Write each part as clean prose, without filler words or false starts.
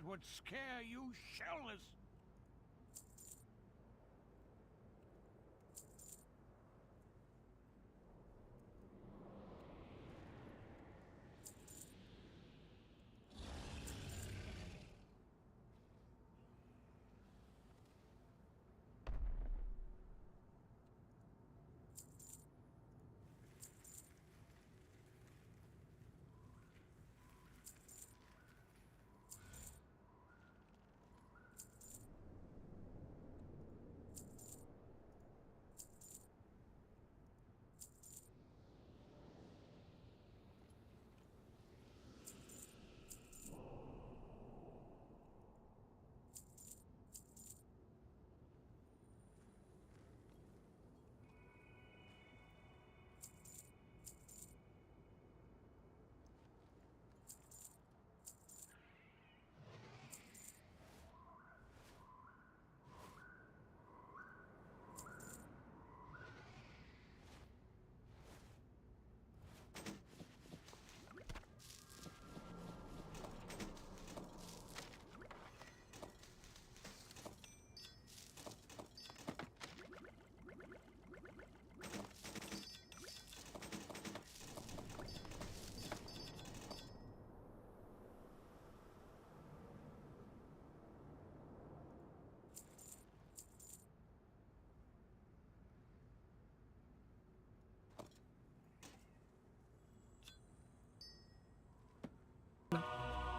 would scare you shellless.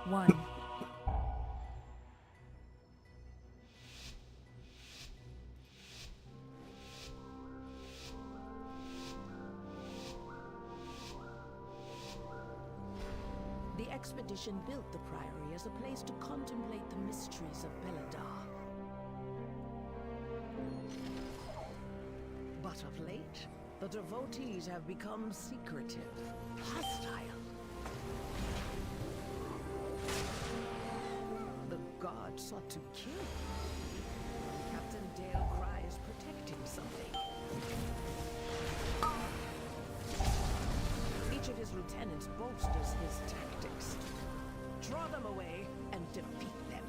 One. The expedition built the Priory as a place to contemplate the mysteries of Beladar. But of late, the devotees have become secretive, hostile. The god sought to kill. Captain Dale Cry is protecting something. Each of his lieutenants bolsters his tactics. Draw them away and defeat them.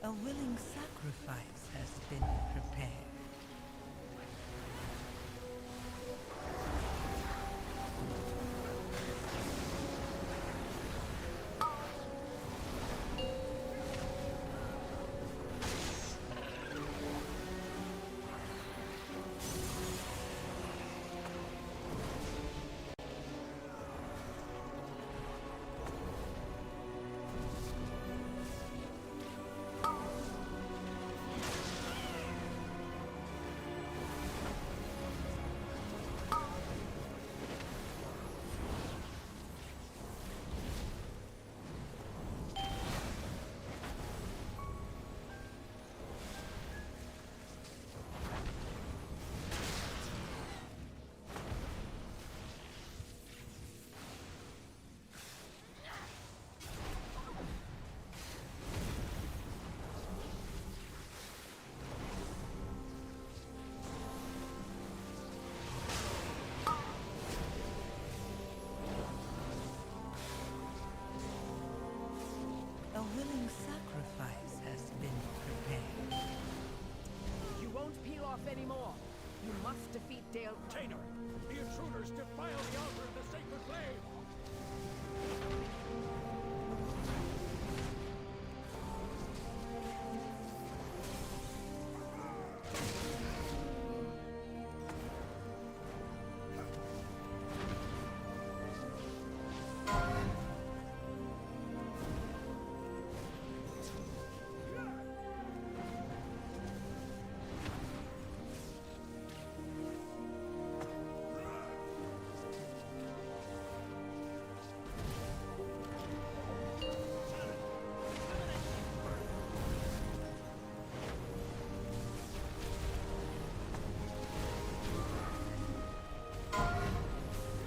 A willing sacrifice has been prepared. A willing sacrifice has been prepared. You won't peel off anymore. You must defeat Dale. Tainer, the intruders defile the altar of the sacred flame!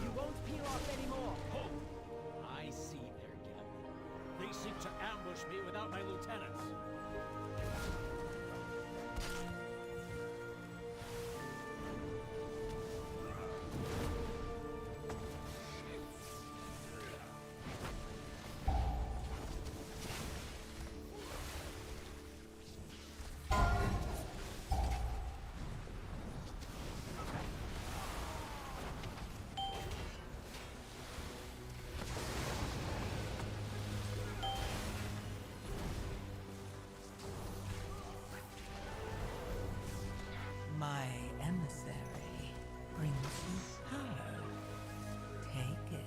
You won't peel off anymore. I see their gathering. They seek to ambush me without my lieutenants. My emissary brings you power. Take it.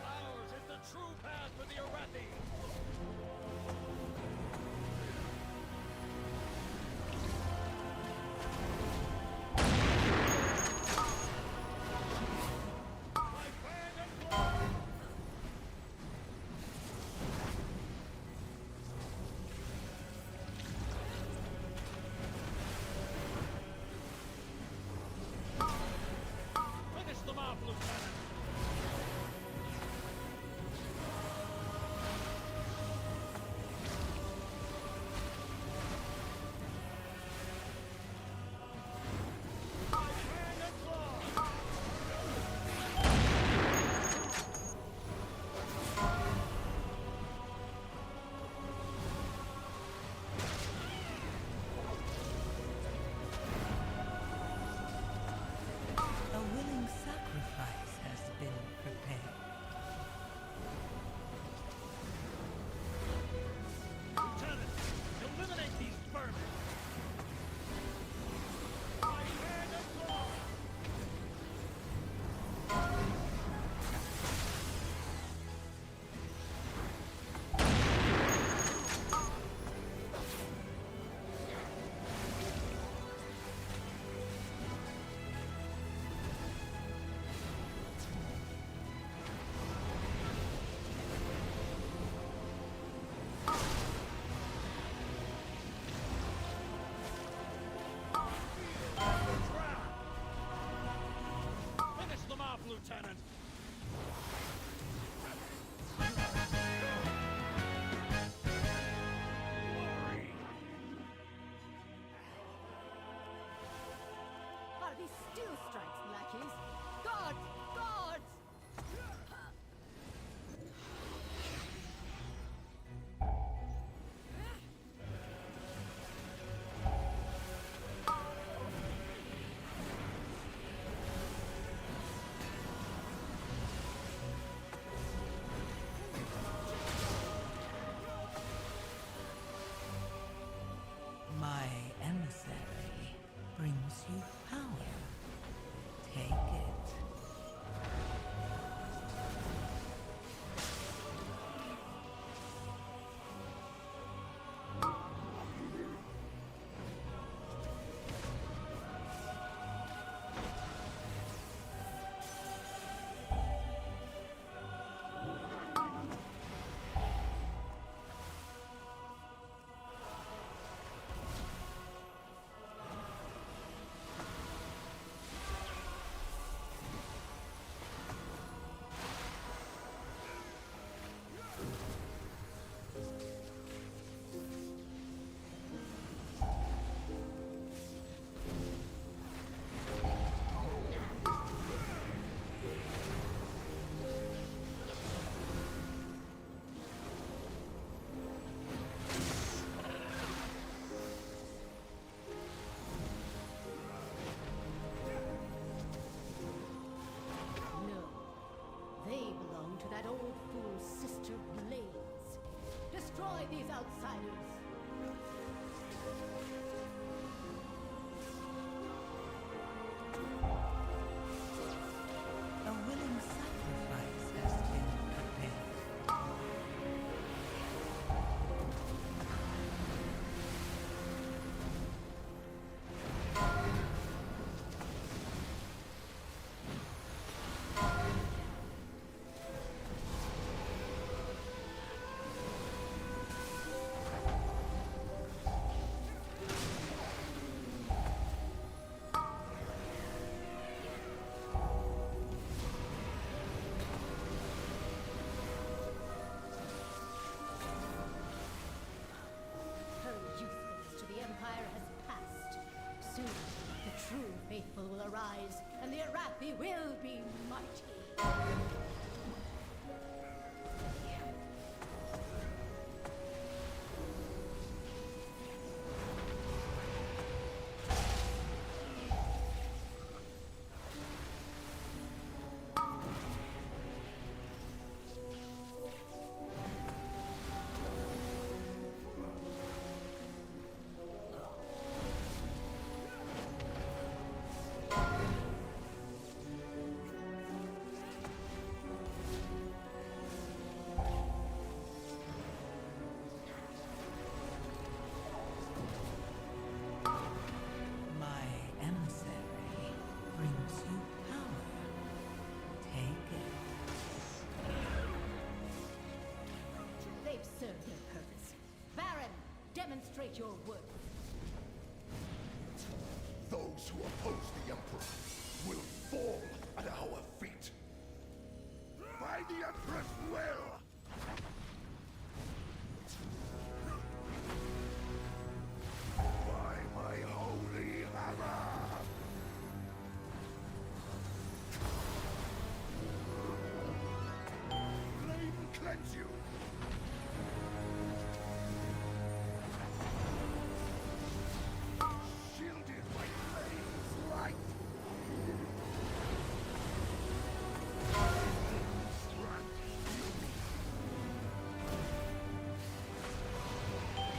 Ours is the true path for the Arathi! Finish them off, Lieutenant! A willing sacrifice has been prepared. Lieutenant, eliminate these vermin! My hand and claw! Finish them off, Lieutenant! Glory outsiders. A willing sacrifice has been prepared. Her usefulness to the Empire has passed. Soon, the true faithful will arise, and the Arathi will be mighty. My emissary brings you power. Take it. They've served their purpose. Baron, demonstrate your worth. Those who oppose the Emperor will fall at our feet. By the Emperor's will! By my holy hammer! Flame cleanse you! Shielded by flame's light! Strike fury!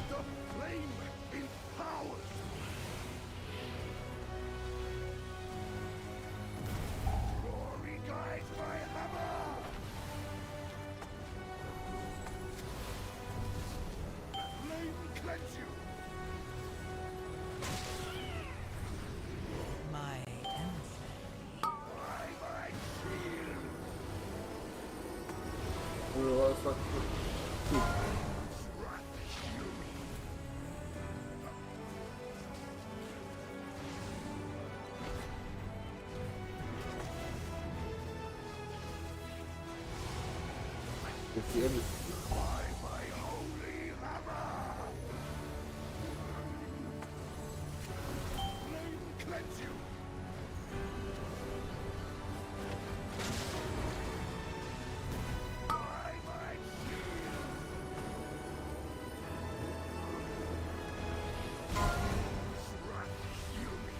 The flame empowers me! Glory guides my hammer! Flame cleanse you! My emissary. By my shield! Strike fury! By my holy hammer! Flame cleanse you! By my shield! Strike fury!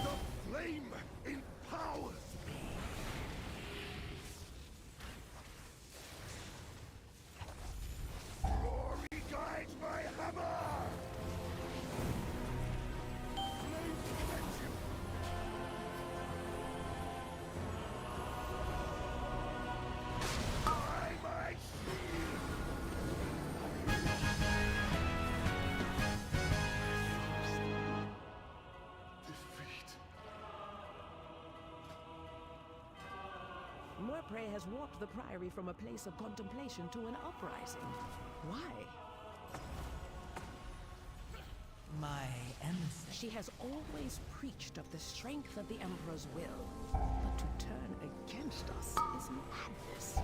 The flame empowers me! Glory guides my hammer! Flame cleanse you! By my shield! Defeat! Morprey has warped the Priory from a place of contemplation to an uprising. Why? My emissary. She has always preached of the strength of the Emperor's will, but to turn against us is madness.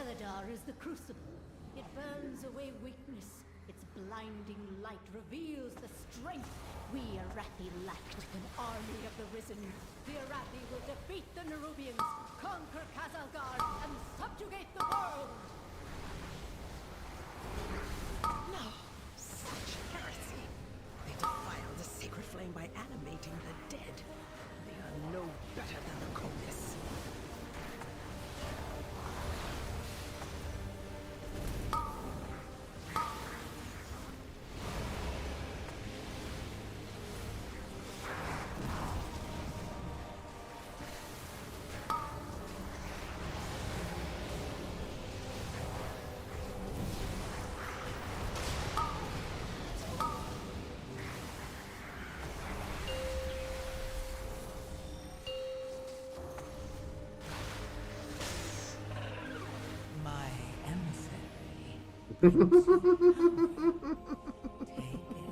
Beledar is the crucible. It burns away weakness. Its blinding light reveals the strength we Arathi lacked. With an army of the Risen, the Arathi will defeat the Nerubians, conquer Kazalgar, and subjugate the world! No, such heresy. They defile the sacred flame by animating the dead. They are no better than the Comis. My emissary. Take it.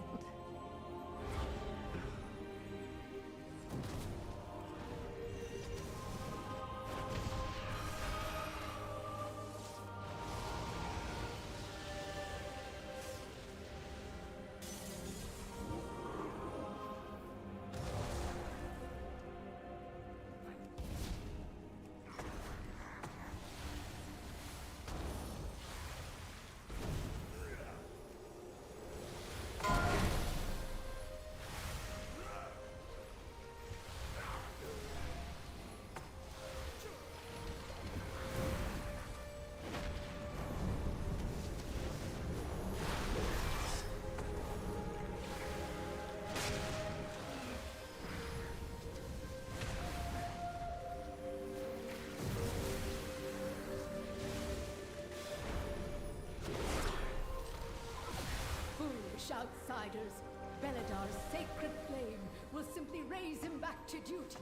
Foolish outsiders! Beledar's sacred flame will simply raise him back to duty.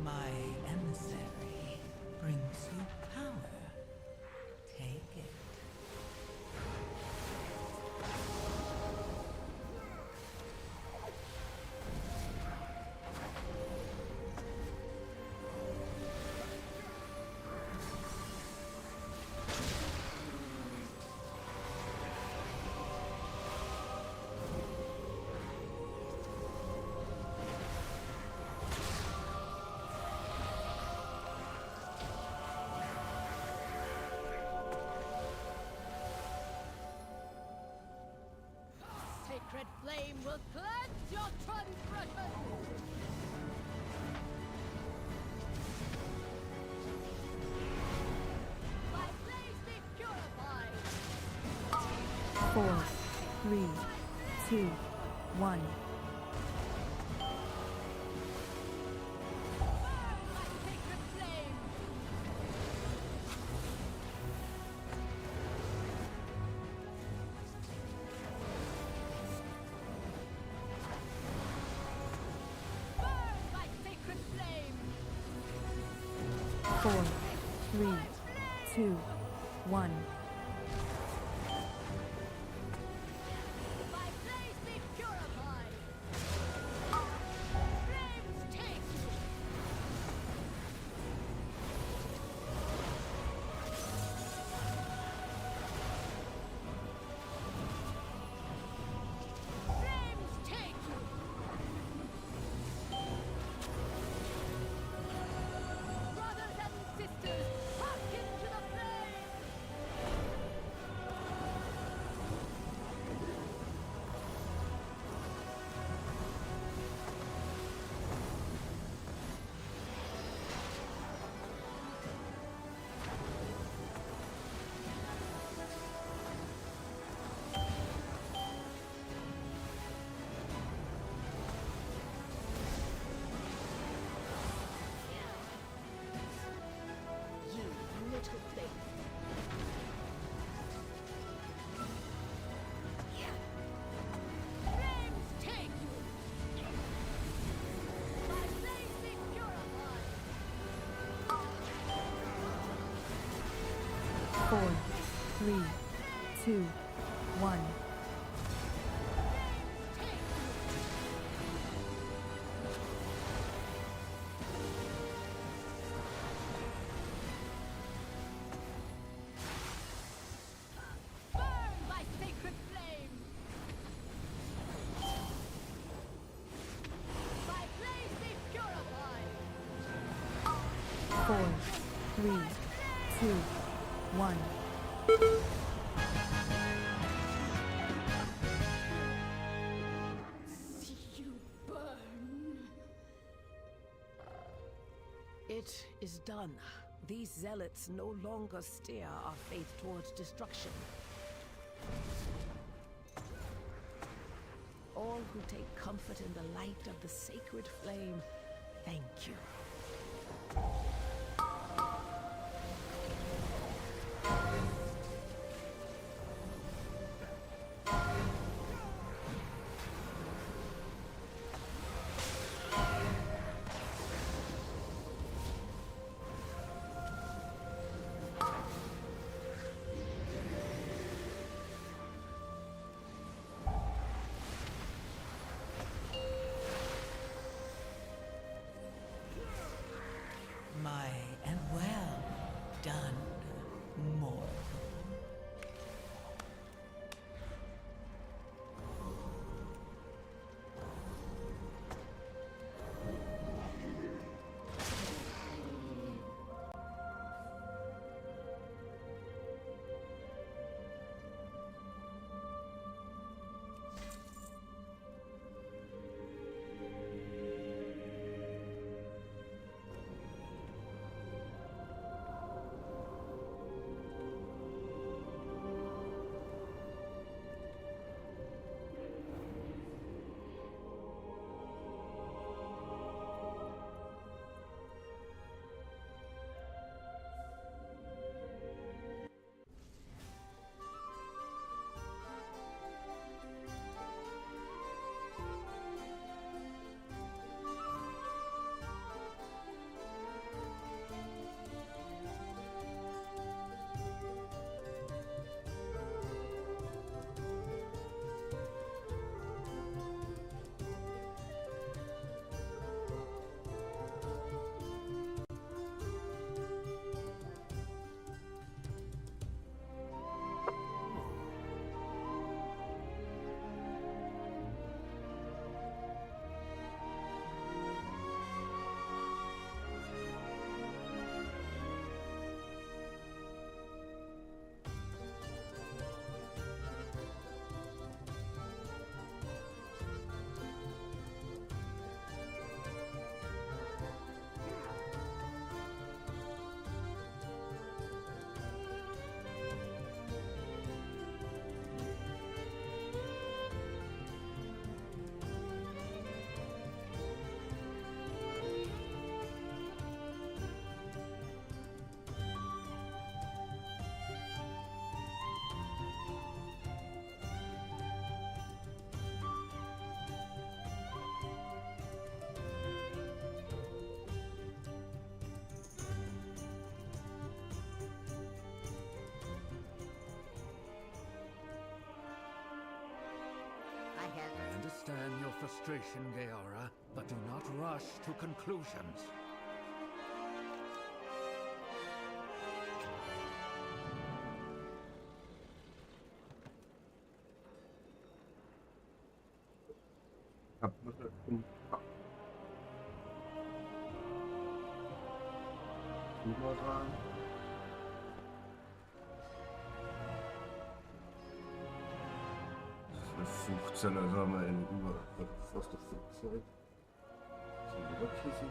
My emissary brings you power. Take it. Sacred flame will cleanse your transgression! My blaze be purified! 4, 3, 2, 1. My sacred flame! Burn my sacred flame! 4, 3, 2, 1. My blaze be purified! Flames take you! Flames take you! Brothers and sisters, hearken to the flame! 3, 2, 1. Burn by sacred flame! My blaze be purified! 4, 3, 2, 1. See you burn! It is done. These zealots no longer steer our faith towards destruction. All who take comfort in the light of the sacred flame, thank you. My and well done, mortal. I understand your frustration, Gaora, but do not rush to conclusions. Versucht seine Sammler in überfasste Flugzeug zu überkissen.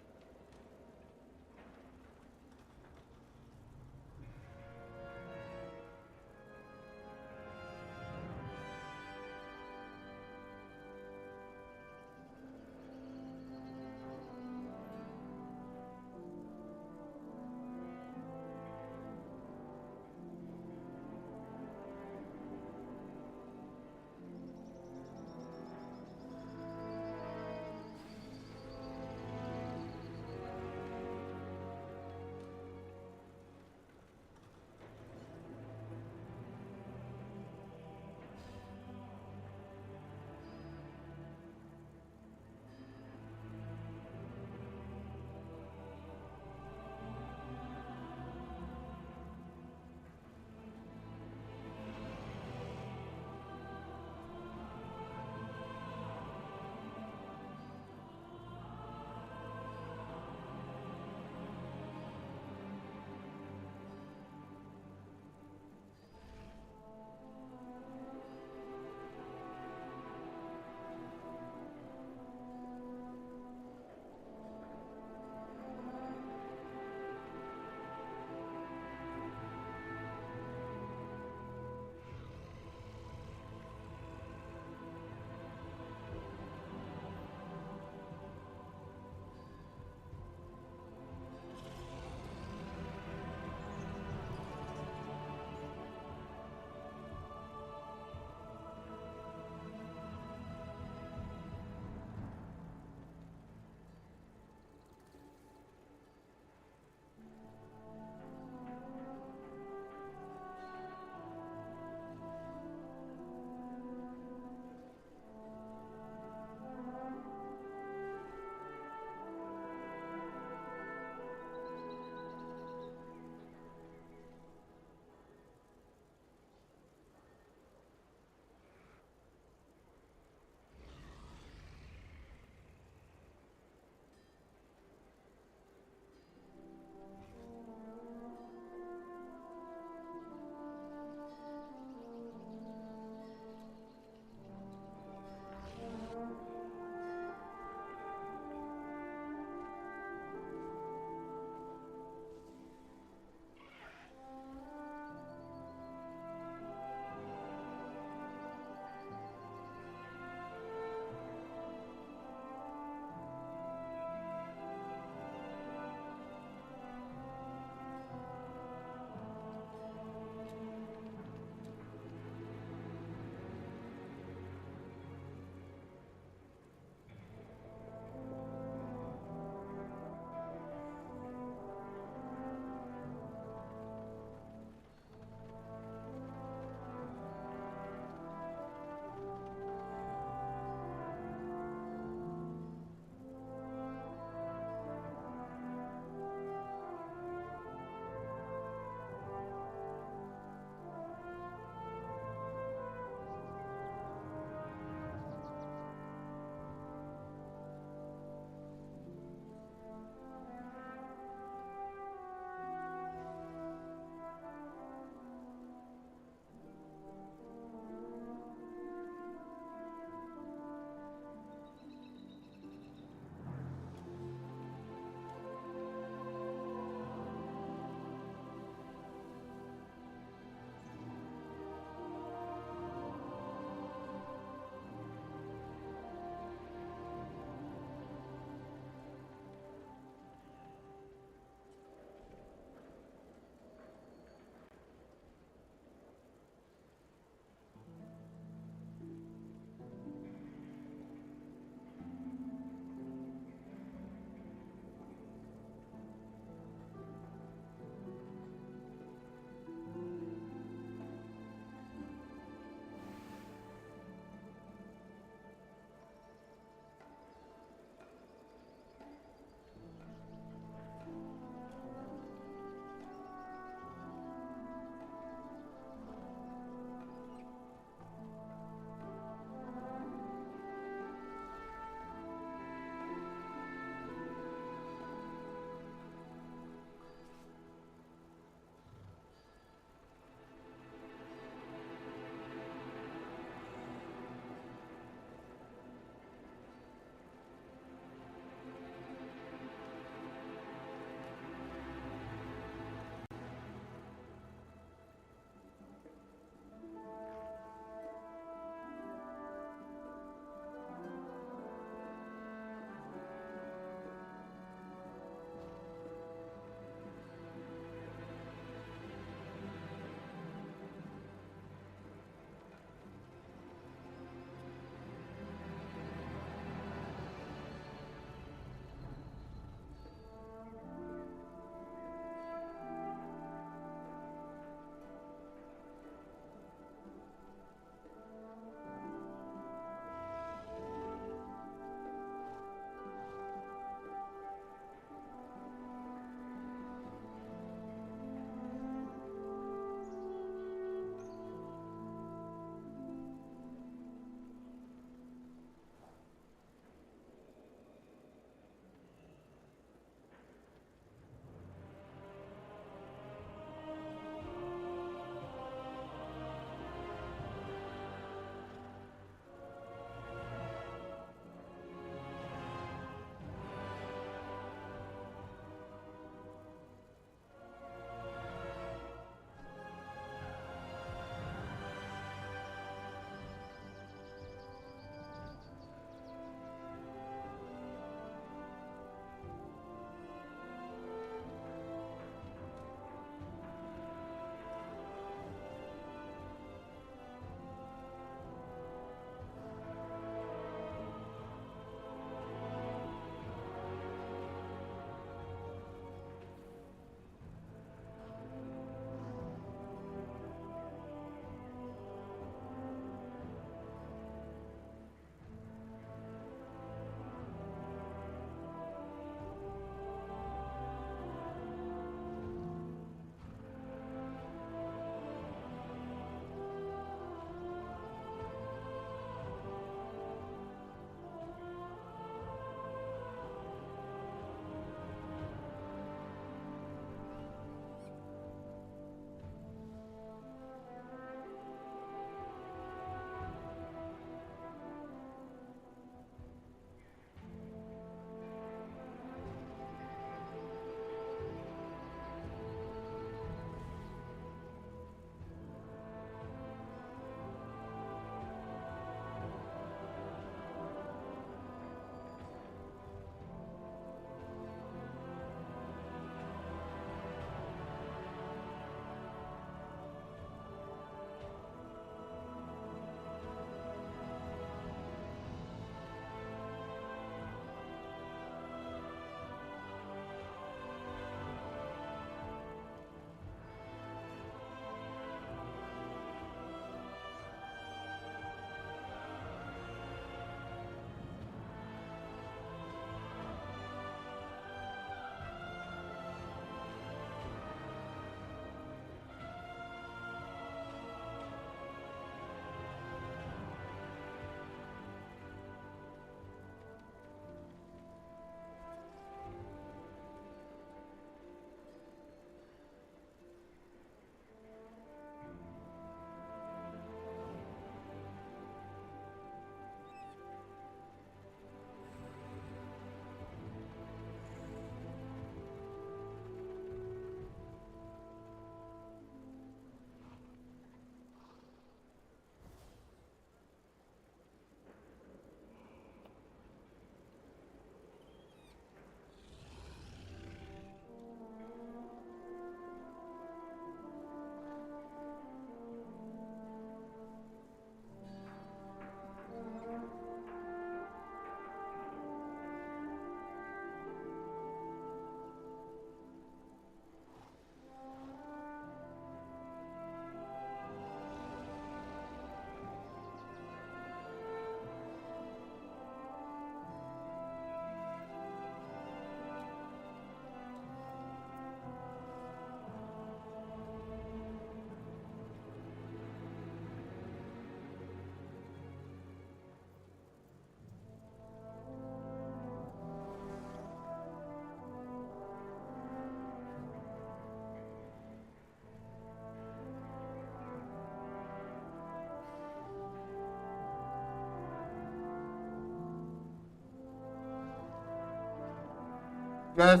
Yes.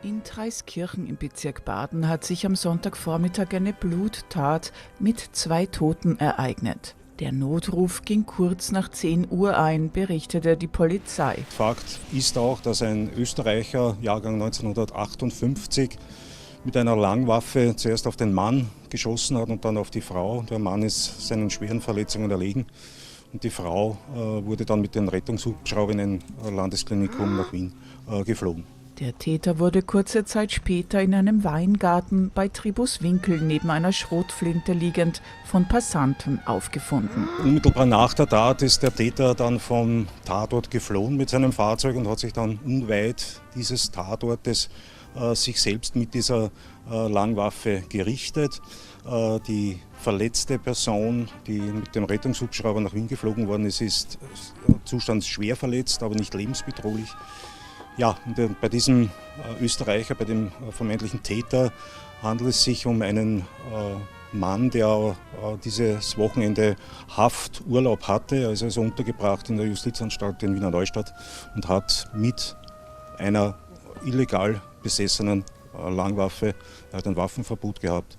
In Traiskirchen im Bezirk Baden hat sich am Sonntagvormittag eine Bluttat mit 2 Toten ereignet. Der Notruf ging kurz nach 10 Uhr ein, berichtete die Polizei. Fakt ist auch, dass ein Österreicher, Jahrgang 1958, mit einer Langwaffe zuerst auf den Mann geschossen hat und dann auf die Frau. Der Mann ist seinen schweren Verletzungen erlegen und die Frau wurde dann mit den Rettungshubschraubern in ein Landesklinikum nach Wien geflogen. Der Täter wurde kurze Zeit später in einem Weingarten bei Tribuswinkel neben einer Schrotflinte liegend von Passanten aufgefunden. Unmittelbar nach der Tat ist der Täter dann vom Tatort geflohen mit seinem Fahrzeug und hat sich dann unweit dieses Tatortes sich selbst mit dieser Langwaffe gerichtet. Die verletzte Person, die mit dem Rettungshubschrauber nach Wien geflogen worden ist Zustand schwer verletzt, aber nicht lebensbedrohlich. Ja, und bei diesem Österreicher, bei dem vermeintlichen Täter, handelt es sich um einen Mann, der dieses Wochenende Hafturlaub hatte. Also er ist untergebracht in der Justizanstalt in Wiener Neustadt und hat mit einer illegal besessenen Langwaffe, er hat ein Waffenverbot gehabt,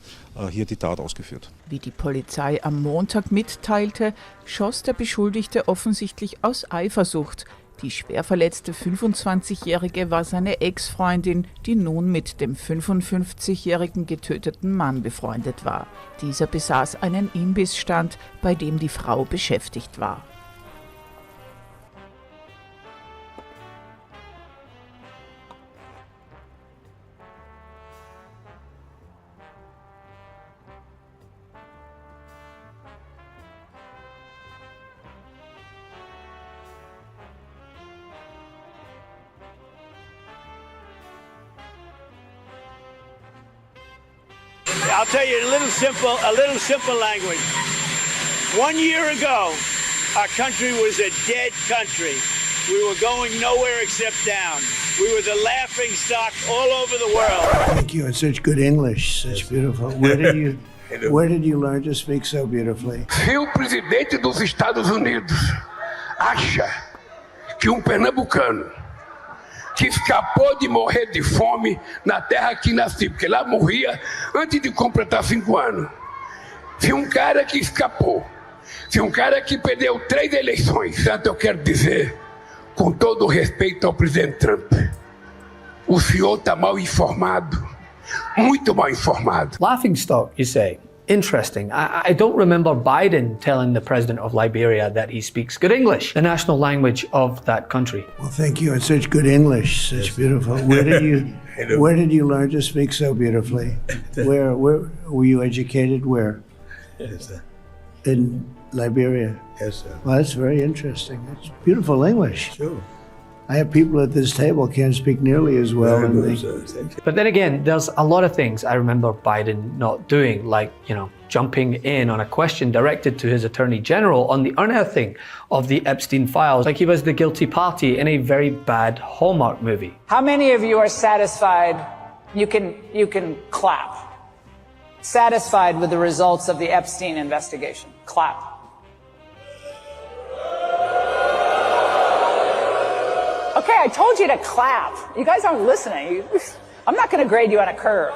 hier die Tat ausgeführt. Wie die Polizei am Montag mitteilte, schoss der Beschuldigte offensichtlich aus Eifersucht. Die schwer verletzte 25-Jährige war seine Ex-Freundin, die nun mit dem 55-jährigen getöteten Mann befreundet war. Dieser besaß einen Imbissstand, bei dem die Frau beschäftigt war. I'll tell you a little simple language. 1 year ago, our country was a dead country. We were going nowhere except down. We were the laughing stock all over the world. Thank you. It's such good English. Such beautiful. Where did you learn to speak so beautifully? Se o presidente dos Estados Unidos acha que pernambucano que escapou de morrer de fome na terra que nasci, porque lá morria antes de completar 5 anos. Se cara que escapou, se cara que perdeu 3 eleições, portanto eu quero dizer, com todo o respeito ao presidente Trump, o senhor está mal informado, muito mal informado. Laughingstock, you say? interesting. I don't remember Biden telling the president of Liberia that he speaks good English, the national language of that country. Well, thank you. It's such good English, such beautiful. Where did you learn to speak so beautifully? Where were you educated? Where? Yes, sir. In Liberia. Yes, sir. Well, that's very interesting. It's beautiful English. Sure. I have people at this table can't speak nearly as well. Very and good, they- sir. Thank you. But then again, there's a lot of things I remember Biden not doing, like, jumping in on a question directed to his attorney general on the unearthing of the Epstein files, like he was the guilty party in a very bad Hallmark movie. How many of you are satisfied? You can clap. Satisfied with the results of the Epstein investigation? Clap. Okay, I told you to clap. You guys aren't listening. I'm not going to grade you on a curve.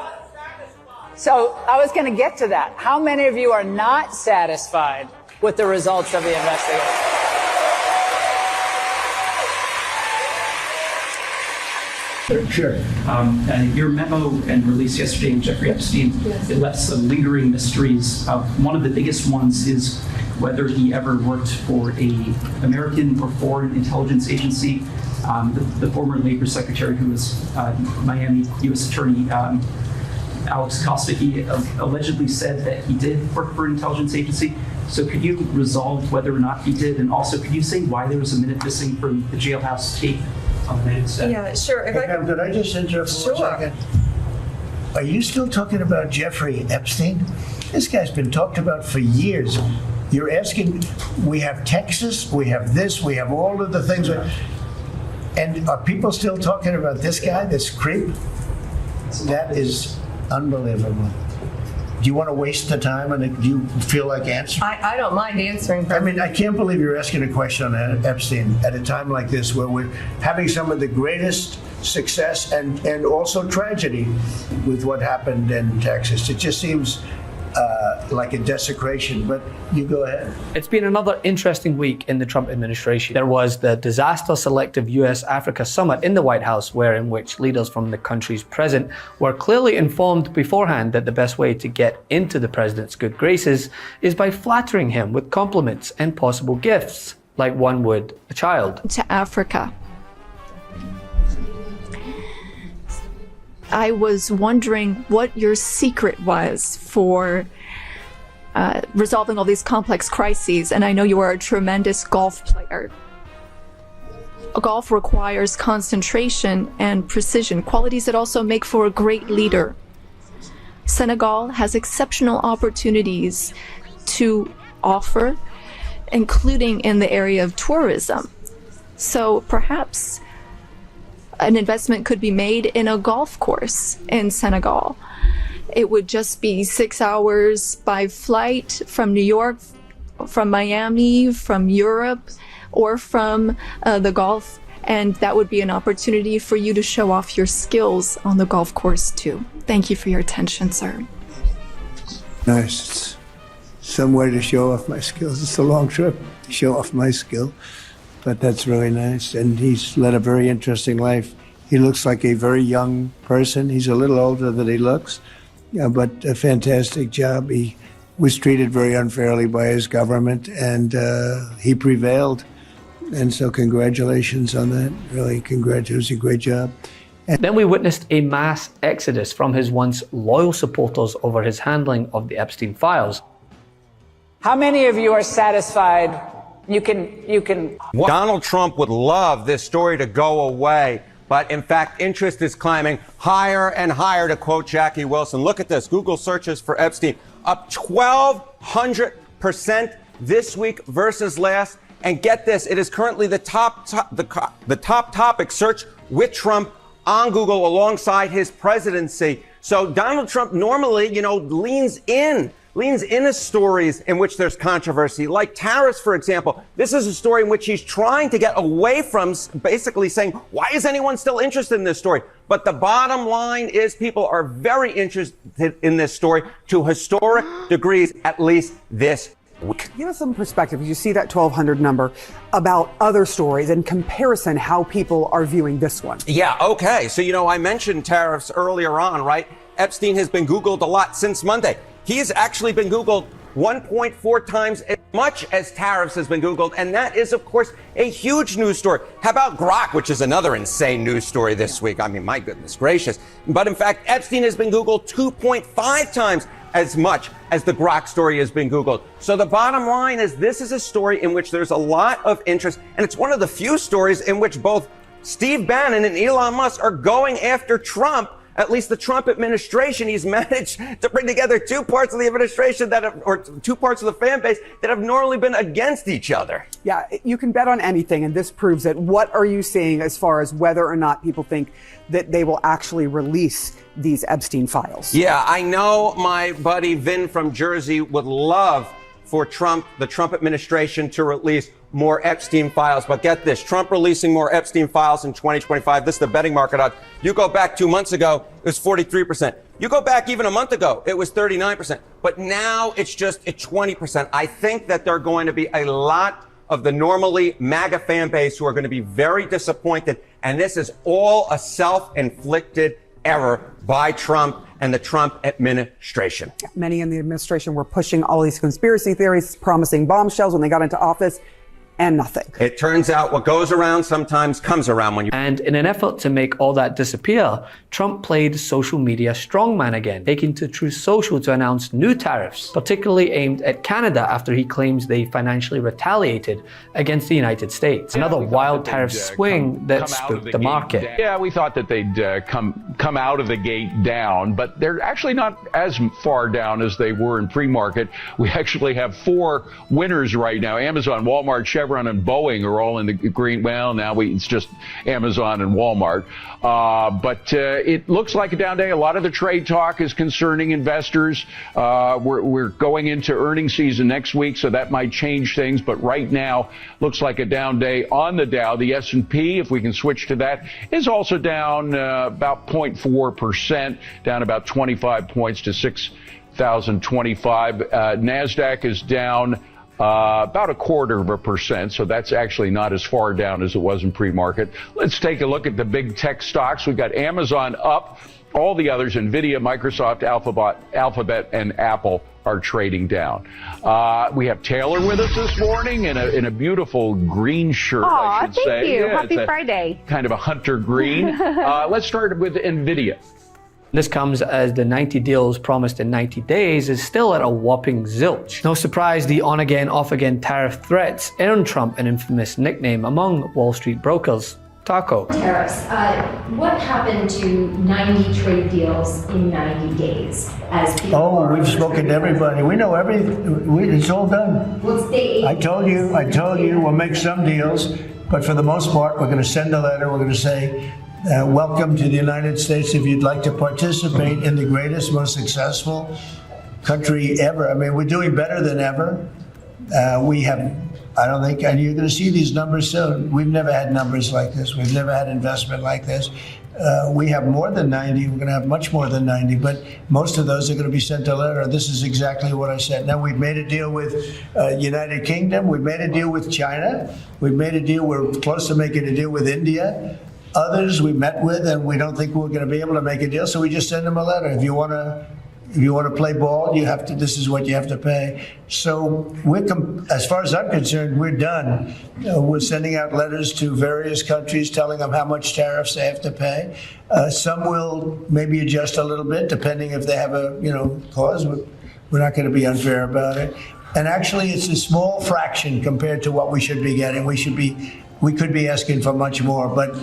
So I was going to get to that. How many of you are not satisfied with the results of the investigation? Sure. Your memo and release yesterday in Jeffrey Epstein, it left some lingering mysteries. One of the biggest ones is whether he ever worked for an American or foreign intelligence agency. The former Labor Secretary, who was Miami U.S. Attorney Alex Costa, he allegedly said that he did work for an intelligence agency. So could you resolve whether or not he did? And also, could you say why there was a minute missing from the jailhouse tape on the night set? Yeah, sure. If I Could I just interrupt for 1 second? Are you still talking about Jeffrey Epstein? This guy's been talked about for years. You're asking, we have Texas, we have this, we have all of the things. And are people still talking about this guy, this creep? That is unbelievable. Do you want to waste the time, and do you feel like answering? I don't mind answering. I mean, I can't believe you're asking a question on Epstein at a time like this, where we're having some of the greatest success and also tragedy with what happened in Texas. It just seems like a desecration, but you go ahead. It's been another interesting week in the Trump administration. There was the disaster selective US-Africa summit in the White House, in which leaders from the countries present were clearly informed beforehand that the best way to get into the president's good graces is by flattering him with compliments and possible gifts, like one would a child. To Africa. I was wondering what your secret was for resolving all these complex crises, and I know you are a tremendous golf player. Golf requires concentration and precision, qualities that also make for a great leader. Senegal has exceptional opportunities to offer, including in the area of tourism. So perhaps an investment could be made in a golf course in Senegal. It would just be 6 hours by flight from New York, from Miami, from Europe, or from the Gulf, and that would be an opportunity for you to show off your skills on the golf course too. Thank you for your attention, sir. Nice. It's some way to show off my skills. It's a long trip to show off my skill, but that's really nice. And he's led a very interesting life. He looks like a very young person. He's a little older than he looks, but a fantastic job. He was treated very unfairly by his government, and he prevailed. And so congratulations on that. Really, congratulations. It was a great job. And then we witnessed a mass exodus from his once loyal supporters over his handling of the Epstein files. How many of you are satisfied? You can. Donald Trump would love this story to go away, but in fact, interest is climbing higher and higher, to quote Jackie Wilson. Look at this. Google searches for Epstein up 1,200% this week versus last. And get this, it is currently the top topic search with Trump on Google alongside his presidency. So Donald Trump normally, leans in stories in which there's controversy, like tariffs, for example. This is a story in which he's trying to get away from, basically saying, why is anyone still interested in this story? But the bottom line is people are very interested in this story to historic degrees, at least this week. Give us some perspective. You see that 1,200 number about other stories in comparison, how people are viewing this one. Yeah, okay. So, I mentioned tariffs earlier on, right? Epstein has been Googled a lot since Monday. He has actually been Googled 1.4 times as much as tariffs has been Googled, and that is, of course, a huge news story. How about Grok, which is another insane news story this week? I mean, my goodness gracious. But in fact, Epstein has been Googled 2.5 times as much as the Grok story has been Googled. So the bottom line is this is a story in which there's a lot of interest, and it's one of the few stories in which both Steve Bannon and Elon Musk are going after Trump. At least the Trump administration, he's managed to bring together two parts of the administration or two parts of the fan base that have normally been against each other. Yeah, you can bet on anything, and this proves it. What are you seeing as far as whether or not people think that they will actually release these Epstein files? Yeah, I know my buddy Vin from Jersey would love for the Trump administration to release more Epstein files. But get this, Trump releasing more Epstein files in 2025. This is the betting market odds. You go back 2 months ago, it was 43%. You go back even a month ago, it was 39%. But now it's just at 20%. I think that there are going to be a lot of the normally MAGA fan base who are going to be very disappointed. And this is all a self-inflicted error by Trump and the Trump administration. Many in the administration were pushing all these conspiracy theories, promising bombshells when they got into office, and nothing. It turns out what goes around sometimes comes around when you... And in an effort to make all that disappear, Trump played social media strongman again, taking to Truth Social to announce new tariffs, particularly aimed at Canada after he claims they financially retaliated against the United States. Another wild tariff swing that spooked the market. Yeah, we thought that they'd come out of the gate down, but they're actually not as far down as they were in pre-market. We actually have 4 winners right now. Amazon, Walmart, Chevron, and Boeing are all in the green. Well, now it's just Amazon and Walmart. But it looks like a down day. A lot of the trade talk is concerning investors. We're going into earnings season next week, so that might change things. But right now, looks like a down day on the Dow. The S&P, if we can switch to that, is also down about 0.4%, down about 25 points to 6,025. NASDAQ is down about 0.25%, so that's actually not as far down as it was in pre-market. Let's take a look at the big tech stocks. We've got Amazon up. All the others, NVIDIA, Microsoft, Alphabet, and Apple are trading down. We have Taylor with us this morning in a beautiful green shirt, I should say. Thank you. Yeah, Happy Friday. Kind of a hunter green. Let's start with NVIDIA. This comes as the 90 deals promised in 90 days is still at a whopping zilch. No surprise the on-again, off-again tariff threats earned Trump an infamous nickname among Wall Street brokers, Taco. Tariffs. What happened to 90 trade deals in 90 days? We've spoken to everybody. We know everything. It's all done. I told you, we'll make some deals, but for the most part, we're going to send a letter. We're going to say, welcome to the United States. If you'd like to participate in the greatest, most successful country ever. I mean, we're doing better than ever. We have, I don't think, and you're going to see these numbers soon. We've never had numbers like this. We've never had investment like this. We have more than 90. We're going to have much more than 90, but most of those are going to be sent a letter. This is exactly what I said. Now, we've made a deal with United Kingdom. We've made a deal with China. We've made a deal. We're close to making a deal with India. Others we met with, and we don't think we're going to be able to make a deal, so we just send them a letter. If you want to play ball, you have to. This is what you have to pay. So as far as I'm concerned, we're done. We're sending out letters to various countries, telling them how much tariffs they have to pay. Some will maybe adjust a little bit, depending if they have a cause. We're not going to be unfair about it. And actually, it's a small fraction compared to what we should be getting. We could be asking for much more, but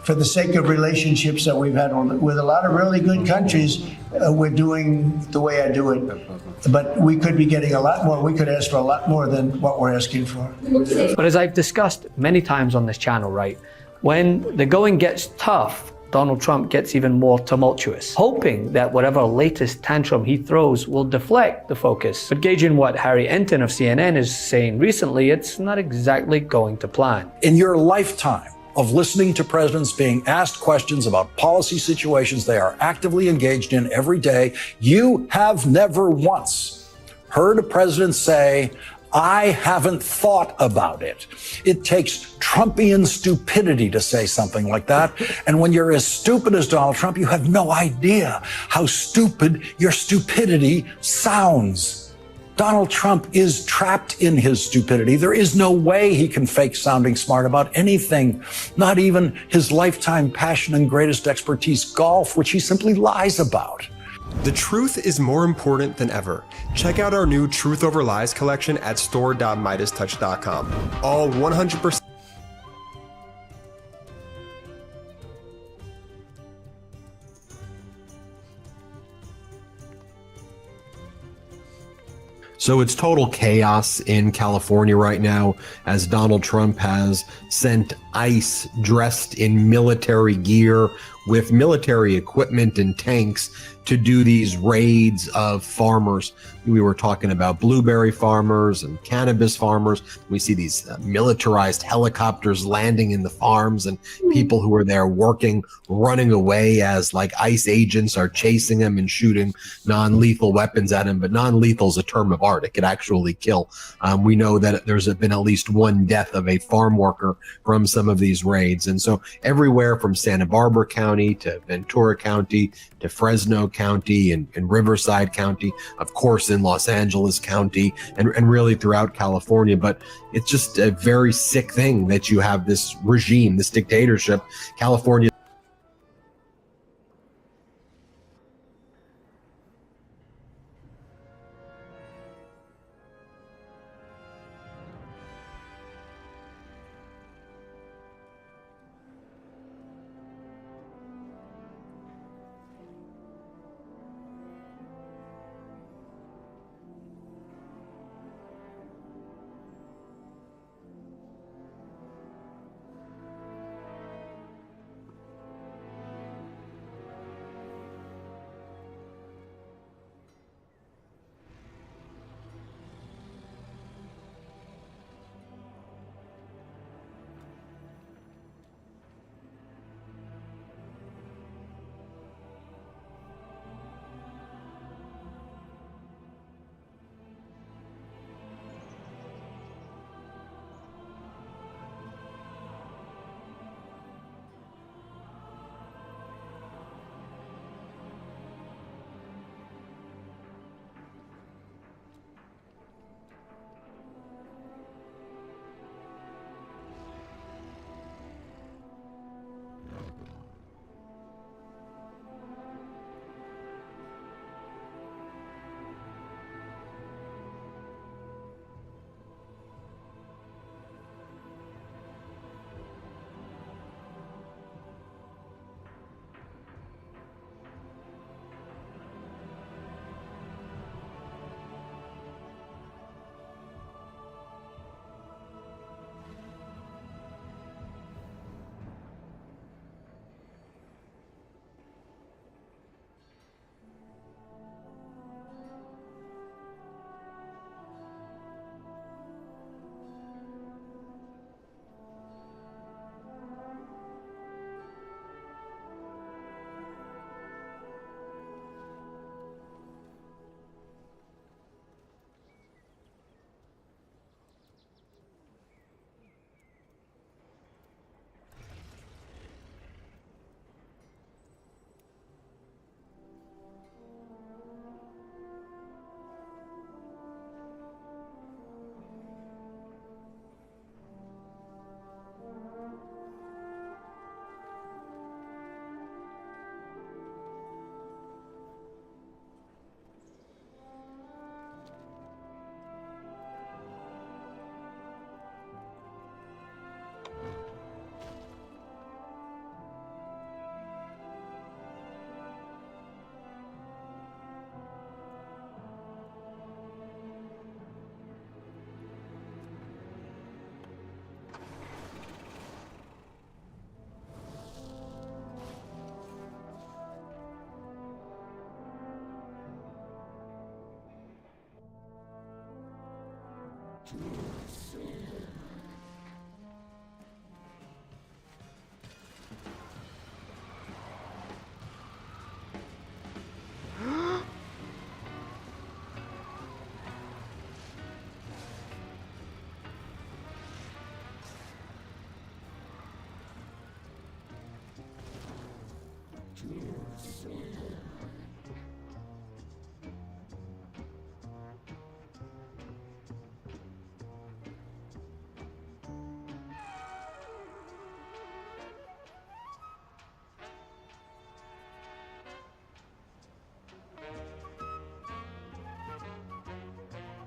for the sake of relationships that we've had with a lot of really good countries, we're doing the way I do it. But we could be getting a lot more. We could ask for a lot more than what we're asking for. But as I've discussed many times on this channel, right, when the going gets tough, Donald Trump gets even more tumultuous, hoping that whatever latest tantrum he throws will deflect the focus. But gauging what Harry Enton of CNN is saying recently, it's not exactly going to plan. In your lifetime of listening to presidents being asked questions about policy situations they are actively engaged in every day, you have never once heard a president say, I haven't thought about it. It takes Trumpian stupidity to say something like that. And when you're as stupid as Donald Trump, you have no idea how stupid your stupidity sounds. Donald Trump is trapped in his stupidity. There is no way he can fake sounding smart about anything, not even his lifetime passion and greatest expertise, golf, which he simply lies about. The truth is more important than ever. Check out our new Truth Over Lies collection at store.midastouch.com. All 100%. So it's total chaos in California right now as Donald Trump has sent ICE dressed in military gear with military equipment and tanks to do these raids of farmers. We were talking about blueberry farmers and cannabis farmers. We see these militarized helicopters landing in the farms and people who are there working, running away as like ICE agents are chasing them and shooting non-lethal weapons at them. But non-lethal is a term of art. It could actually kill. We know that there's been at least one death of a farm worker from some of these raids. And so everywhere from Santa Barbara County to Ventura County to Fresno County and Riverside County, of course in Los Angeles County, and really throughout California. But it's just a very sick thing that you have this regime, this dictatorship. California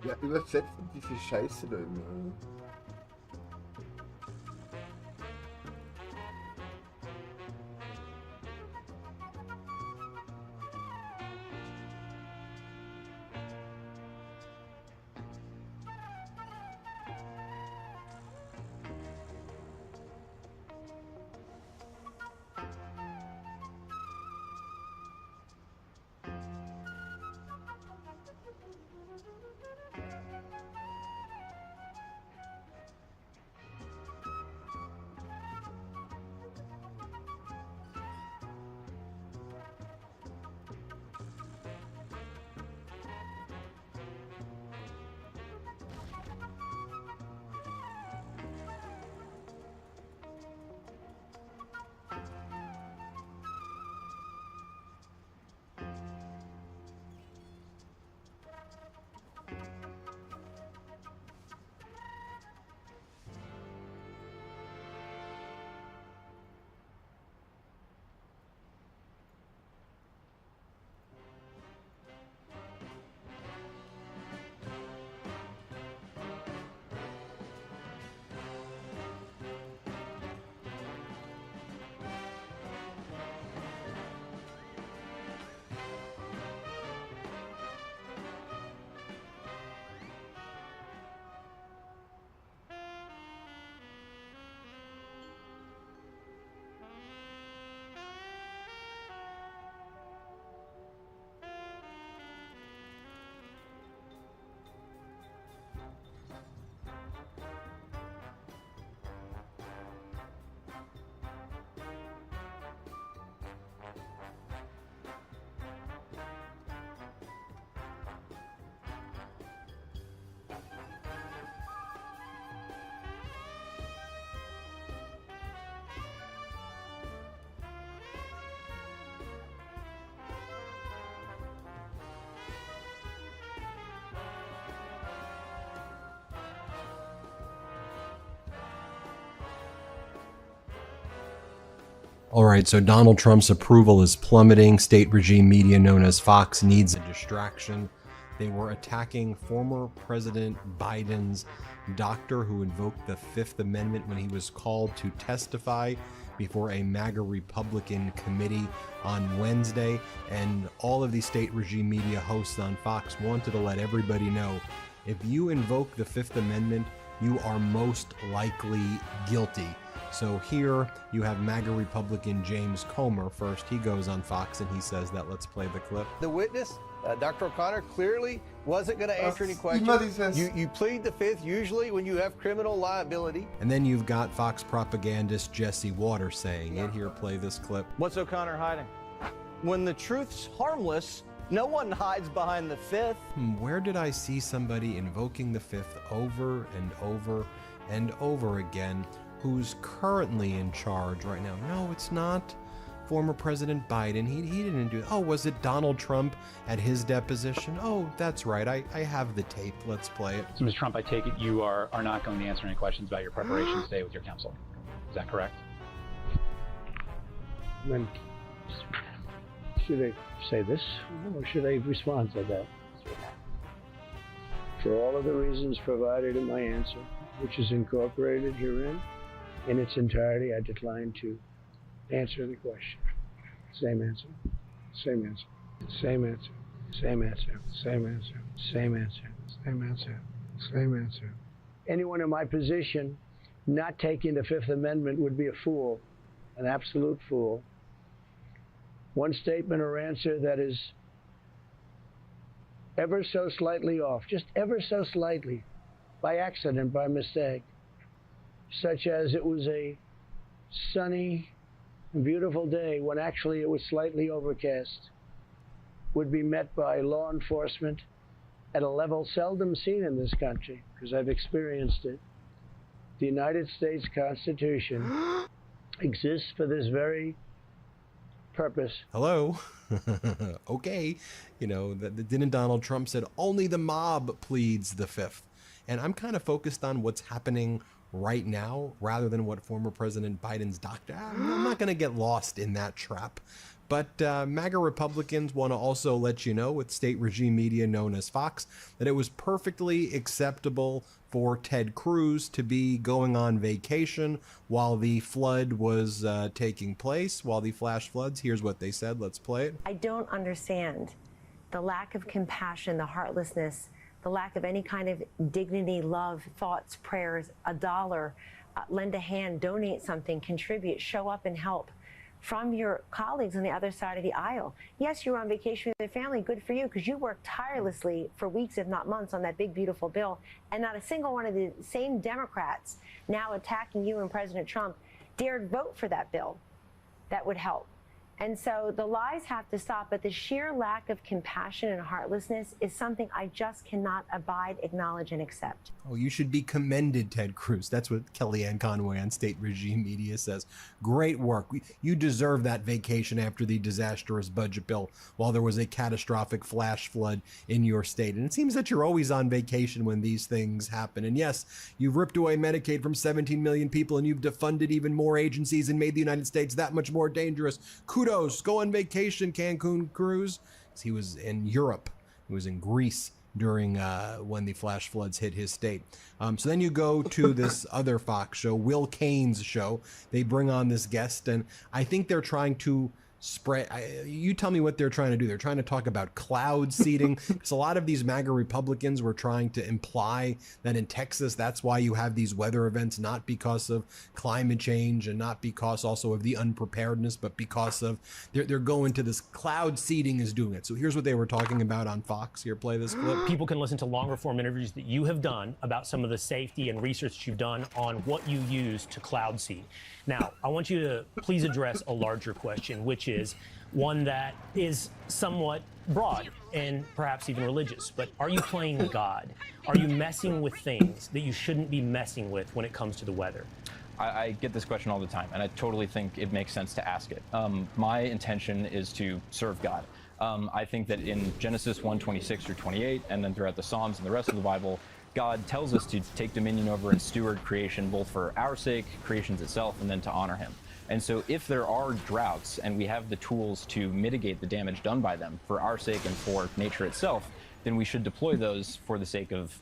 Ja, übersetzt diese Scheiße da immer. All right, so Donald Trump's approval is plummeting. State regime media known as Fox needs a distraction. They were attacking former President Biden's doctor who invoked the Fifth Amendment when he was called to testify before a MAGA Republican committee on Wednesday. And all of these state regime media hosts on Fox wanted to let everybody know, if you invoke the Fifth Amendment, you are most likely guilty. So here you have MAGA Republican James Comer first. He goes on Fox and he says that. Let's play the clip. The witness, Dr. O'Connor, clearly wasn't going to answer any questions. You plead the Fifth usually when you have criminal liability. And then you've got Fox propagandist Jesse Waters saying it. Here, play this clip. What's O'Connor hiding? When the truth's harmless, no one hides behind the Fifth. Where did I see somebody invoking the Fifth over and over and over again who's currently in charge right now? No, it's not former President Biden. He didn't do it. Oh, was it Donald Trump at his deposition? Oh, that's right. I have the tape. Let's play it. So, Ms. Trump, I take it you are not going to answer any questions about your preparation today with your counsel. Is that correct? Then, should I say this or should I respond to that? For all of the reasons provided in my answer, which is incorporated herein in its entirety, I decline to answer the question. Same answer. Same answer. Same answer. Same answer. Same answer. Same answer. Same answer. Same answer. Anyone in my position not taking the Fifth Amendment would be a fool, an absolute fool. One statement or answer that is ever so slightly off, just ever so slightly, by accident, by mistake, such as it was a sunny and beautiful day when actually it was slightly overcast, would be met by law enforcement at a level seldom seen in this country, because I've experienced it. The United States Constitution exists for this very purpose. Hello? Okay. You know, didn't Donald Trump said only the mob pleads the fifth. And I'm kind of focused on what's happening right now rather than what former President Biden's doctor. I'm not going to get lost in that trap. But MAGA Republicans want to also let you know, with state regime media known as Fox, that it was perfectly acceptable for Ted Cruz to be going on vacation while the flood was taking place, while the flash floods. Here's what they said. Let's play it. I don't understand the lack of compassion, the heartlessness, the lack of any kind of dignity, love, thoughts, prayers, $1, lend a hand, donate something, contribute, show up and help from your colleagues on the other side of the aisle. Yes, you're on vacation with your family. Good for you, because you worked tirelessly for weeks, if not months, on that big, beautiful bill. And not a single one of the same Democrats now attacking you and President Trump dared vote for that bill that would help. And so the lies have to stop, but the sheer lack of compassion and heartlessness is something I just cannot abide, acknowledge, and accept. Oh, you should be commended, Ted Cruz. That's what Kellyanne Conway on state regime media says. Great work. You deserve that vacation after the disastrous budget bill while there was a catastrophic flash flood in your state. And it seems that you're always on vacation when these things happen. And yes, you've ripped away Medicaid from 17 million people, and you've defunded even more agencies and made the United States that much more dangerous. Kudos. Go on vacation, Cancun Cruz. He was in Europe. He was in Greece during when the flash floods hit his state. So then you go to this other Fox show, Will Cain's show. They bring on this guest, and I think they're trying to spread. You tell me what they're trying to do. They're trying to talk about cloud seeding, because a lot of these MAGA Republicans were trying to imply that in Texas, that's why you have these weather events, not because of climate change and not because also of the unpreparedness, but because of they're going to this cloud seeding is doing it. So here's what they were talking about on Fox. Here, play this clip. People can listen to longer form interviews that you have done about some of the safety and research you've done on what you use to cloud seed. Now, I want you to please address a larger question, which is one that is somewhat broad and perhaps even religious. But are you playing God? Are you messing with things that you shouldn't be messing with when it comes to the weather? I get this question all the time, and I totally think it makes sense to ask it. My intention is to serve God. I think that in Genesis 1:26 through 28, and then throughout the Psalms and the rest of the Bible, God tells us to take dominion over and steward creation, both for our sake, creation's itself, and then to honor him. And so if there are droughts and we have the tools to mitigate the damage done by them for our sake and for nature itself, then we should deploy those for the sake of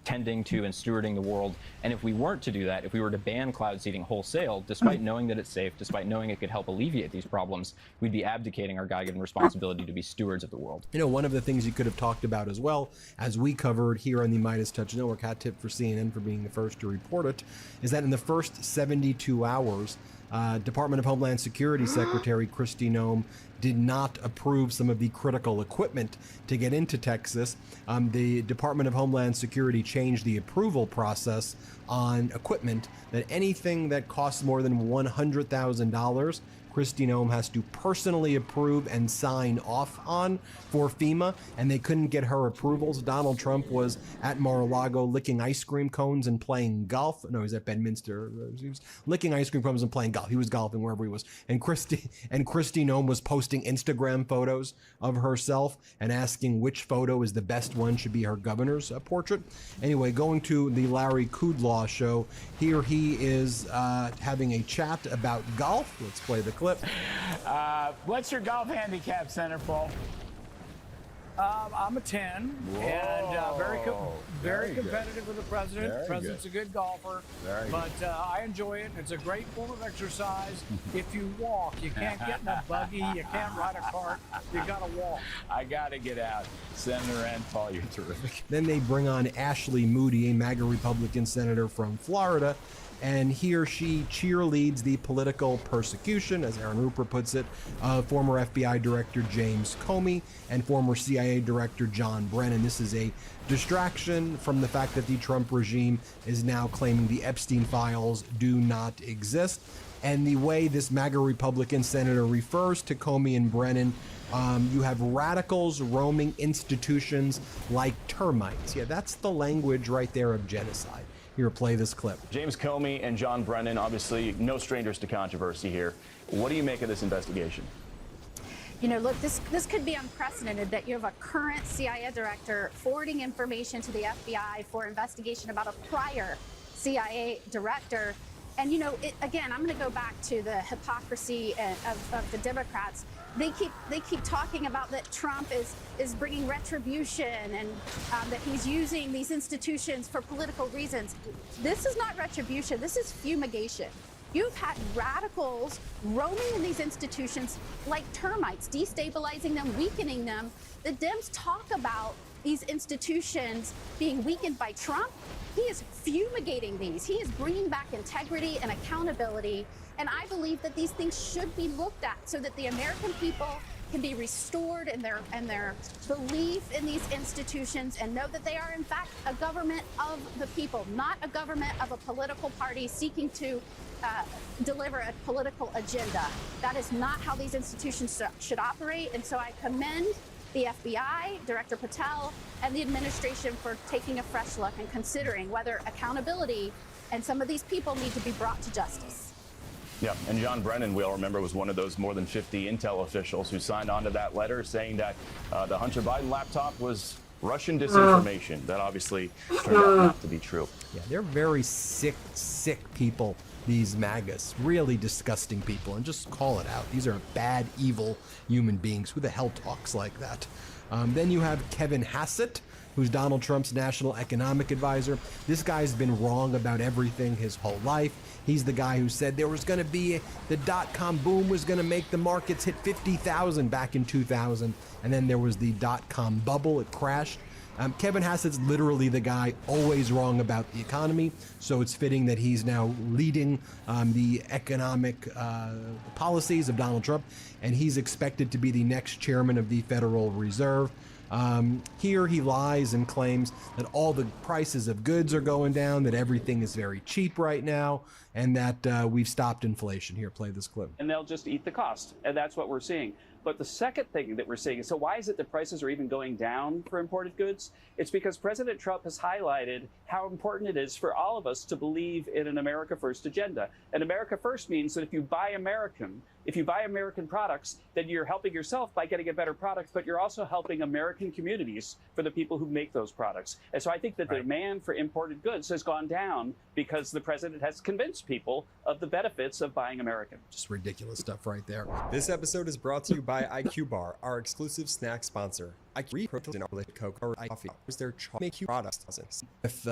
tending to and stewarding the world. And if we weren't to do that, if we were to ban cloud seeding wholesale, despite knowing that it's safe, despite knowing it could help alleviate these problems, we'd be abdicating our God-given responsibility to be stewards of the world. You know, one of the things you could have talked about as well, as we covered here on the Midas Touch Network, hat tip for CNN for being the first to report it, is that in the first 72 hours, Department of Homeland Security Secretary Kristi Noem did not approve some of the critical equipment to get into Texas. The Department of Homeland Security changed the approval process on equipment that anything that costs more than $100,000, Kristi Noem has to personally approve and sign off on for FEMA, and they couldn't get her approvals. Donald Trump was at Mar-a-Lago licking ice cream cones and playing golf. No, he was at Bedminster. He was licking ice cream cones and playing golf. He was golfing wherever he was. And Kristi Noem was posting Instagram photos of herself and asking which photo is the best one, should be her governor's portrait. Anyway, going to the Larry Kudlow show. Here he is having a chat about golf. Let's play the clip. What's your golf handicap, Senator Paul? I'm a 10, and very competitive with the president. Very The president's good. a good golfer, Very but I enjoy it. It's a great form of exercise. If you walk, you can't get in a buggy, you can't ride a cart, you gotta walk. I gotta get out. Senator and Paul, you're terrific. Then they bring on Ashley Moody, a MAGA Republican senator from Florida, and he or she cheerleads the political persecution, as Aaron Rupert puts it, of former FBI Director James Comey and former CIA Director John Brennan. This is a distraction from the fact that the Trump regime is now claiming the Epstein files do not exist. And the way this MAGA Republican senator refers to Comey and Brennan, you have radicals roaming institutions like termites. Yeah, that's the language right there of genocide. Here, play this clip. James Comey and John Brennan, obviously no strangers to controversy here. What do you make of this investigation? You know, look, this could be unprecedented that you have a current CIA director forwarding information to the FBI for investigation about a prior CIA director. And, you know, again, I'm going to go back to the hypocrisy of the Democrats. They keep talking about that Trump is bringing retribution and that he's using these institutions for political reasons. This is not retribution. This is fumigation. You've had radicals roaming in these institutions like termites, destabilizing them, weakening them. The Dems talk about these institutions being weakened by Trump. He is fumigating these. He is bringing back integrity and accountability. And I believe that these things should be looked at so that the American people can be restored in their belief in these institutions and know that they are in fact a government of the people, not a government of a political party seeking to deliver a political agenda. That is not how these institutions should operate. And so I commend the FBI, Director Patel, and the administration for taking a fresh look and considering whether accountability and some of these people need to be brought to justice. Yeah, and John Brennan, we all remember, was one of those more than 50 intel officials who signed on to that letter saying that the Hunter Biden laptop was Russian disinformation. That obviously turned out not to be true. Yeah, they're very sick people, these MAGAs. Really disgusting people, and just call it out. These are bad, evil human beings. Who the hell talks like that? Then you have Kevin Hassett, who's Donald Trump's national economic advisor. This guy's been wrong about everything his whole life. He's the guy who said there was going to be the dot-com boom was going to make the markets hit 50,000 back in 2000, and then there was the dot-com bubble. It crashed. Kevin Hassett's literally the guy always wrong about the economy, so it's fitting that he's now leading the economic policies of Donald Trump, and he's expected to be the next chairman of the Federal Reserve. Here he lies and claims that all the prices of goods are going down, that everything is very cheap right now, and that we've stopped inflation. Here, play this clip. And they'll just eat the cost, and that's what we're seeing. But the second thing that we're seeing is, so why is it that prices are even going down for imported goods? It's because President Trump has highlighted how important it is for all of us to believe in an America First agenda. And America First means that if you buy American products, then you're helping yourself by getting a better product, but you're also helping American communities for the people who make those products. And so I think that the demand for imported goods has gone down because the president has convinced people of the benefits of buying American. Just ridiculous stuff right there. This episode is brought to you by IQ Bar, our exclusive snack sponsor. IQ protein Coke or coffee is their make you products. With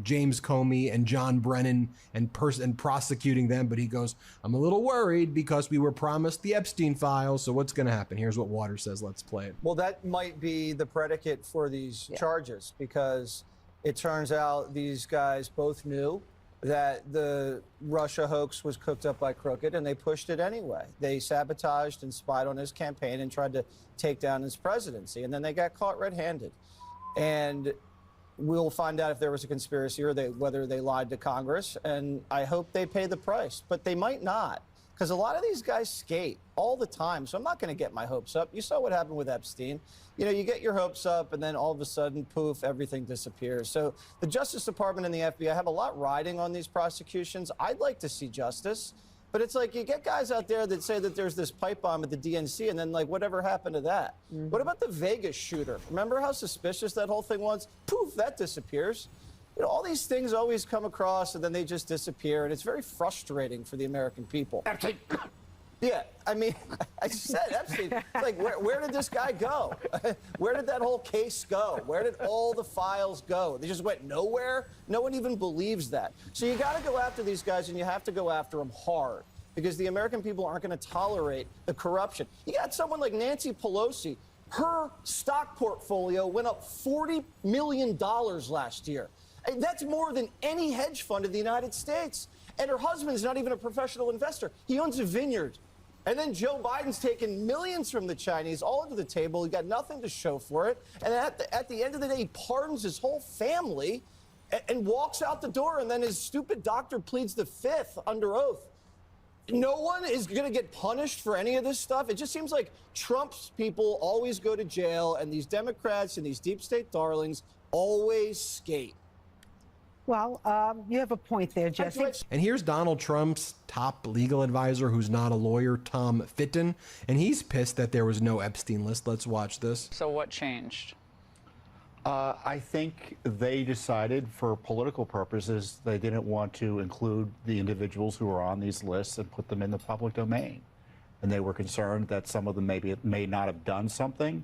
James Comey and John Brennan and prosecuting them, but he goes, I'm a little worried because we were promised the Epstein files. So what's going to happen? Here's what Waters says. Let's play it. Well, that might be the predicate for these charges, because it turns out these guys both knew that the Russia hoax was cooked up by Crooked, and they pushed it anyway. They sabotaged and spied on his campaign and tried to take down his presidency, and then they got caught red-handed. And we'll find out if there was a conspiracy or whether they lied to Congress, and I hope they pay the price, but they might not, because a lot of these guys skate all the time, so I'm not going to get my hopes up. You saw what happened with Epstein. You know, you get your hopes up, and then all of a sudden, poof, everything disappears. So the Justice Department and the FBI have a lot riding on these prosecutions. I'd like to see justice, but it's like you get guys out there that say that there's this pipe bomb at the DNC, and then, like, whatever happened to that? What about the Vegas shooter? Remember how suspicious that whole thing was? Poof, that disappears. You know, all these things always come across, and then they just disappear, and it's very frustrating for the American people. Epstein. Yeah, I mean, I said Epstein. It's like, where did this guy go? Where did that whole case go? Where did all the files go? They just went nowhere? No one even believes that. So you got to go after these guys, and you have to go after them hard, because the American people aren't going to tolerate the corruption. You got someone like Nancy Pelosi. Her stock portfolio went up $40 million last year. And that's more than any hedge fund in the United States. And her husband's not even a professional investor. He owns a vineyard. And then Joe Biden's taken millions from the Chinese all under the table. He got nothing to show for it. And at the end of the day, he pardons his whole family and walks out the door. And then his stupid doctor pleads the fifth under oath. No one is going to get punished for any of this stuff. It just seems like Trump's people always go to jail, and these Democrats and these deep state darlings always skate. Well, you have a point there, Jesse. And here's Donald Trump's top legal advisor, who's not a lawyer, Tom Fitton, and he's pissed that there was no Epstein list. Let's watch this. So what changed? I think they decided for political purposes they didn't want to include the individuals who are on these lists and put them in the public domain. And they were concerned that some of them may not have done something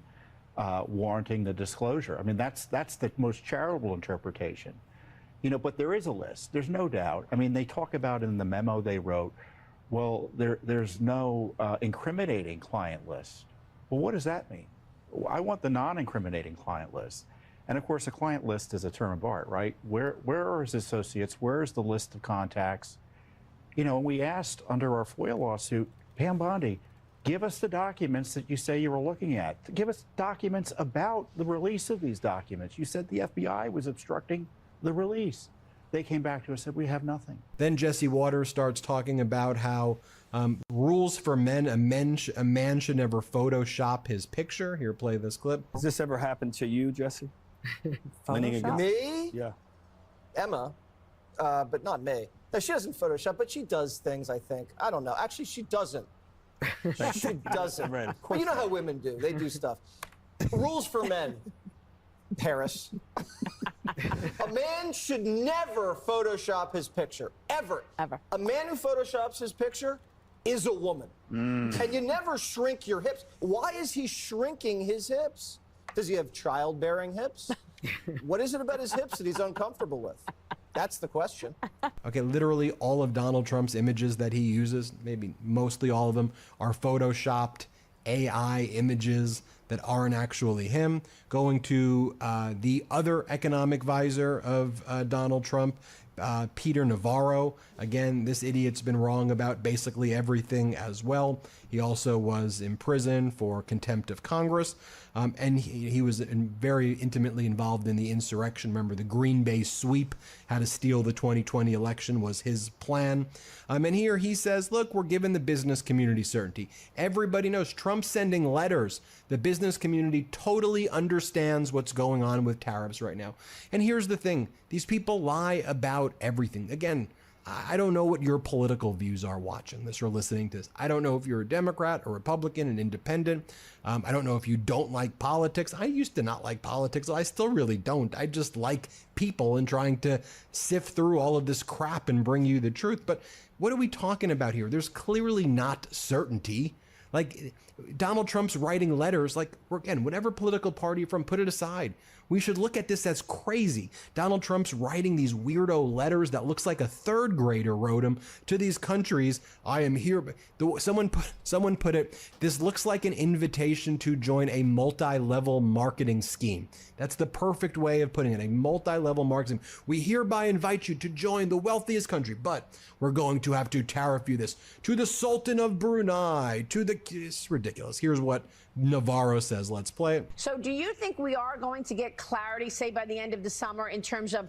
warranting the disclosure. I mean, that's the most charitable interpretation. You know, but there is a list. There's no doubt. I mean, they talk about in the memo they wrote, well, there's no incriminating client list. Well, what does that mean? I want the non-incriminating client list. And of course, a client list is a term of art, right? Where are his associates? Where is the list of contacts? You know, we asked under our FOIA lawsuit, Pam Bondi, give us the documents that you say you were looking at. Give us documents about the release of these documents. You said the FBI was obstructing the release. They came back to us and said, we have nothing. Then Jesse Waters starts talking about how rules for men, a man should never Photoshop his picture. Here, play this clip. Has this ever happened to you, Jesse? Me? Yeah. Emma, but not me. No, she doesn't Photoshop, but she does things, I think. I don't know. Actually, she doesn't. She doesn't. Right, But you know how women do. They do stuff. Rules for men. Paris. A man should never Photoshop his picture. Ever. Ever. A man who Photoshops his picture is a woman. And you never shrink your hips. Why is he shrinking his hips? Does he have childbearing hips? What is it about his hips that he's uncomfortable with? That's the question. Okay, literally all of Donald Trump's images that he uses, maybe mostly all of them, are Photoshopped AI images that aren't actually him. Going to the other economic advisor of Donald Trump, Peter Navarro. Again, this idiot's been wrong about basically everything as well. He also was in prison for contempt of Congress. And he was very intimately involved in the insurrection. Remember, the Green Bay sweep, how to steal the 2020 election was his plan. And here he says, look, we're giving the business community certainty. Everybody knows Trump's sending letters. The business community totally understands what's going on with tariffs right now. And here's the thing. These people lie about everything. Again, I don't know what your political views are watching this or listening to this. I don't know if you're a Democrat or Republican, an independent. I don't know if you don't like politics. I used to not like politics. I still really don't. I just like people and trying to sift through all of this crap and bring you the truth. But what are we talking about here? There's clearly not certainty. Like, Donald Trump's writing letters, like, again, whatever political party you're from, put it aside. We should look at this as crazy. Donald Trump's writing these weirdo letters that looks like a third grader wrote them to these countries. I am here. Someone put it, this looks like an invitation to join a multi-level marketing scheme. That's the perfect way of putting it, a multi-level marketing. We hereby invite you to join the wealthiest country, but we're going to have to tariff you this to the Sultan of Brunei, to the, it's ridiculous. Here's what Navarro says. Let's play it. So do you think we are going to get clarity, say, by the end of the summer in terms of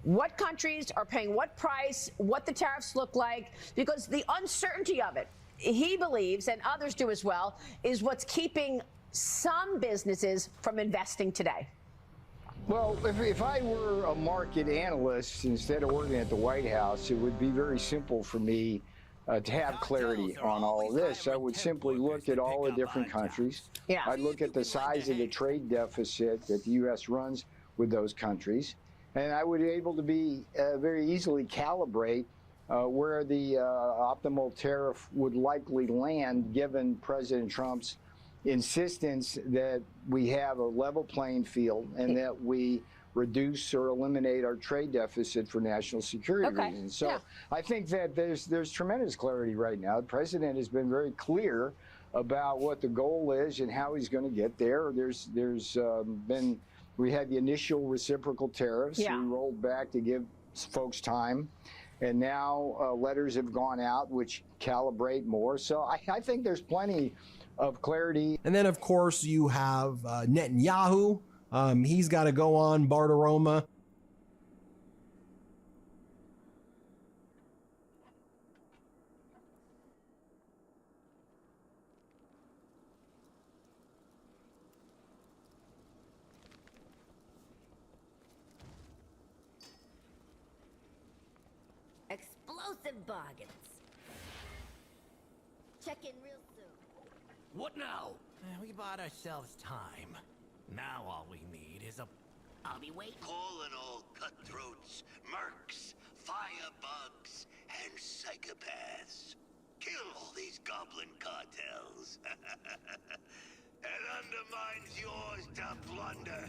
what countries are paying what price, what the tariffs look like? Because the uncertainty of it, he believes, and others do as well, is what's keeping some businesses from investing today. Well, if I were a market analyst instead of working at the White House, it would be very simple for me to have clarity on all of this. I would simply look at all the different countries. Yeah. I'd look at the size of the trade deficit that the U.S. runs with those countries, and I would be able to be very easily calibrate where the optimal tariff would likely land, given President Trump's insistence that we have a level playing field and that we reduce or eliminate our trade deficit for national security reasons. So I think that there's tremendous clarity right now. The president has been very clear about what the goal is and how he's going to get there. We had the initial reciprocal tariffs. We rolled back to give folks time. And now letters have gone out which calibrate more. So I think there's plenty of clarity. And then, of course, you have Netanyahu. He's got to go on Bardaroma. Explosive bargains. Check in real soon. What now? We bought ourselves time. Now all we need is a... I'll be waiting. Calling all cutthroats, mercs, firebugs, and psychopaths. Kill all these goblin cartels. And undermines yours to plunder.